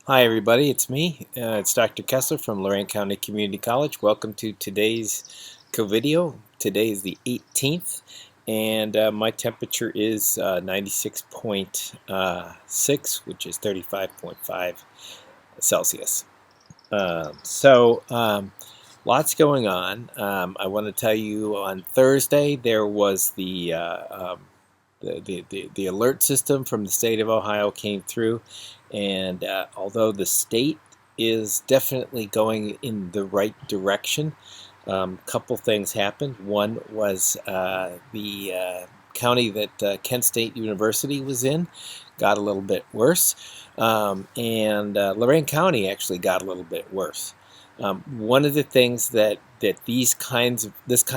Hi everybody, it's me. It's Dr. Kestler from Lorain County Community College. Welcome to today's co-video. Today is the 18th and my temperature is 96.6, which is 35.5 Celsius. Lots going on. I want to tell you on Thursday there was the alert system from the state of Ohio came through, and although the state is definitely going in the right direction, couple things happened. One was the county that Kent State University was in got a little bit worse, and Lorain County actually got a little bit worse. One of the things that this kind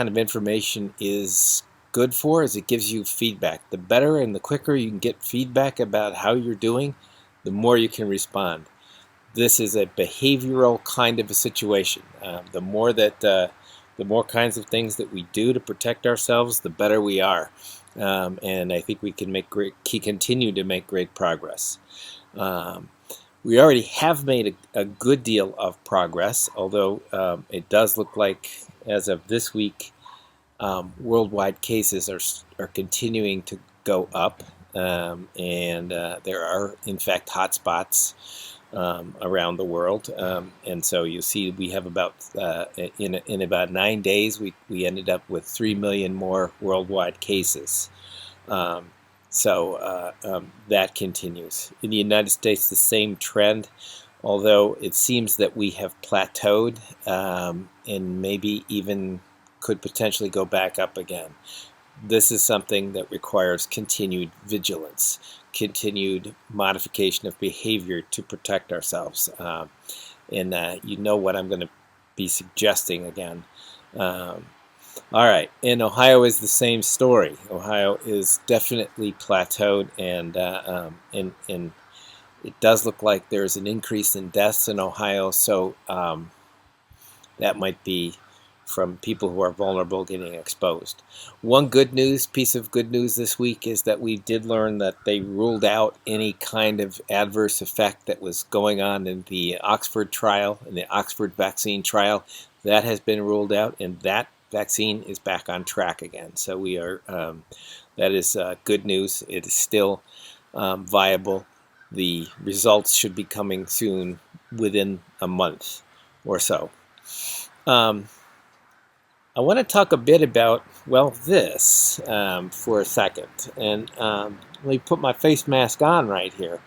of information is good for is it gives you feedback. The better and the quicker you can get feedback about how you're doing, the more you can respond. This is a behavioral kind of a situation. The more kinds of things that we do to protect ourselves, the better we are. And I think we can continue to make great progress. We already have made a good deal of progress, although it does look like, as of this week, worldwide cases are continuing to go up, and there are, in fact, hotspots around the world. And so you see, we have about in about 9 days, we ended up with 3 million more worldwide cases. That continues. In the United States, the same trend, although it seems that we have plateaued and maybe even could potentially go back up again. This is something that requires continued vigilance, continued modification of behavior to protect ourselves. And you know what I'm going to be suggesting again. All right, and Ohio is the same story. Ohio is definitely plateaued, and it does look like there's an increase in deaths in Ohio, so that might be from people who are vulnerable getting exposed. One piece of good news this week is that we did learn that they ruled out any kind of adverse effect that was going on in the Oxford trial, in the Oxford vaccine trial. That has been ruled out, and that vaccine is back on track again. So we are, that is good news. It is still viable. The results should be coming soon, within a month or so. I want to talk a bit about, well, this for a second. And let me put my face mask on right here.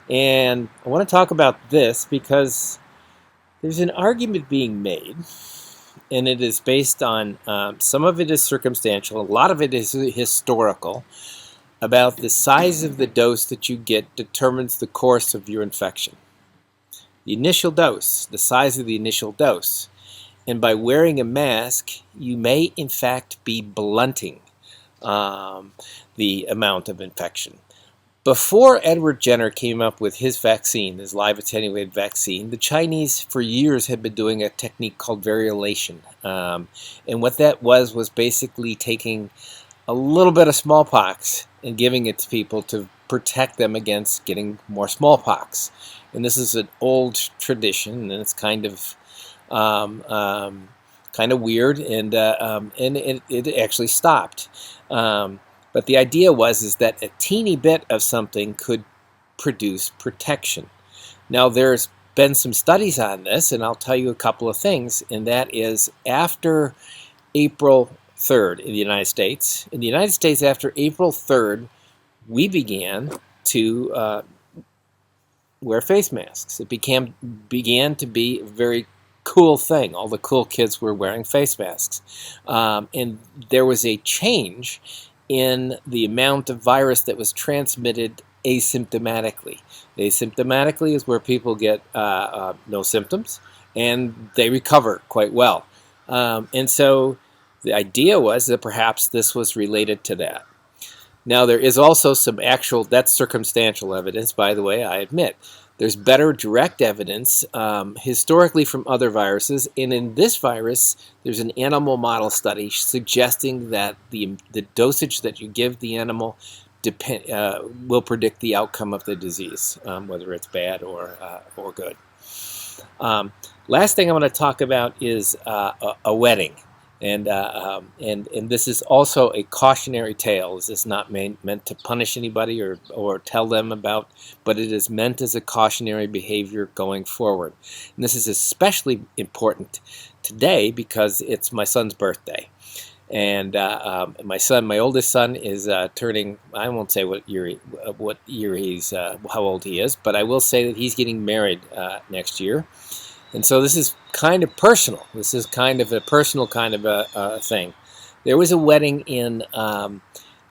And I want to talk about this because there's an argument being made, and it is based on, some of it is circumstantial, a lot of it is historical, about the size of the dose that you get determines the course of your infection. The initial dose, the size of the initial dose. And by wearing a mask, you may in fact be blunting the amount of infection. Before Edward Jenner came up with his vaccine, his live attenuated vaccine, the Chinese for years had been doing a technique called variolation. And what that was basically taking a little bit of smallpox and giving it to people to protect them against getting more smallpox. And this is an old tradition, and it's kind of weird, and it actually stopped. But the idea is that a teeny bit of something could produce protection. Now, there's been some studies on this, and I'll tell you a couple of things, and that is after April 3rd in the United States. In the United States, after April 3rd, we began to wear face masks. It began to be a very cool thing. All the cool kids were wearing face masks. And there was a change in the amount of virus that was transmitted asymptomatically. Asymptomatically is where people get no symptoms, and they recover quite well. And so the idea was that perhaps this was related to that. Now, there is also some that's circumstantial evidence, by the way, I admit. There's better direct evidence historically from other viruses, and in this virus, there's an animal model study suggesting that the dosage that you give the animal will predict the outcome of the disease, whether it's bad or good. Last thing I want to talk about is a wedding. And this is also a cautionary tale. This is not meant to punish anybody or tell them about, but it is meant as a cautionary behavior going forward. And this is especially important today because it's my son's birthday. And my oldest son, is turning. I won't say what year he's, how old he is, but I will say that he's getting married next year. And so this is kind of personal. This is kind of a personal kind of a thing. There was a wedding in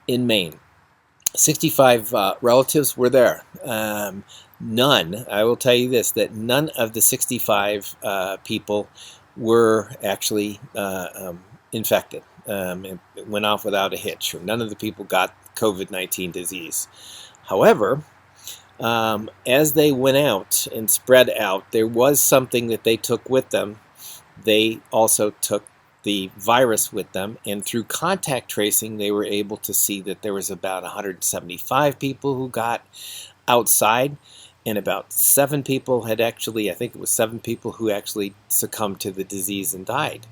Maine. 65 relatives were there. None, I will tell you this, that none of the 65 people were actually infected. It went off without a hitch. None of the people got COVID-19 disease. However, as they went out and spread out, there was something that they took with them. They also took the virus with them, and through contact tracing, they were able to see that there was about 175 people who got outside, and about 7 people had actually, I think it was 7 people who actually succumbed to the disease and died.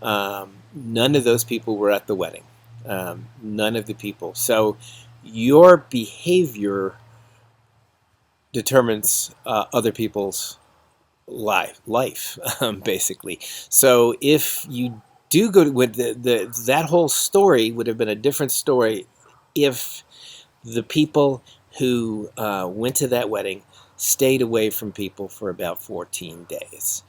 None of those people were at the wedding. None of the people. So your behavior determines other people's life, basically. So if you do go with that whole story would have been a different story if the people who went to that wedding stayed away from people for about 14 days.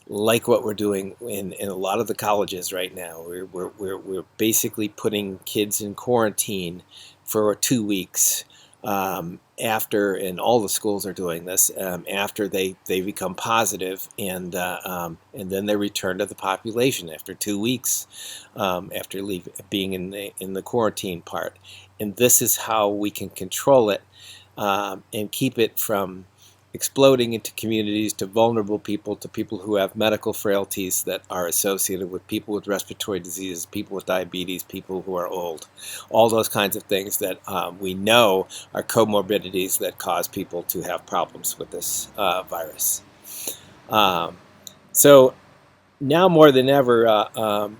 Like what we're doing in a lot of the colleges right now. We're basically putting kids in quarantine for 2 weeks. After, and all the schools are doing this, after they become positive, and then they return to the population after 2 weeks, after being in the quarantine part. And this is how we can control it and keep it from exploding into communities, to vulnerable people, to people who have medical frailties that are associated with people with respiratory diseases, people with diabetes, people who are old. All those kinds of things that we know are comorbidities that cause people to have problems with this virus. So now more than ever,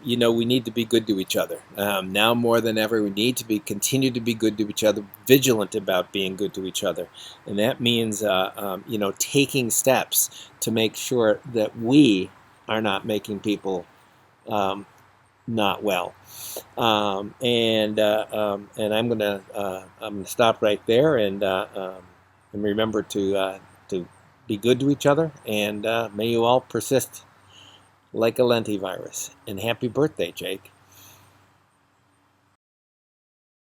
we need to be good to each other. Now more than ever, we need to continue to be good to each other, vigilant about being good to each other. And that means, taking steps to make sure that we are not making people not well. And I'm gonna stop right there, and remember to be good to each other, and may you all persist like a lentivirus. And happy birthday, Jake.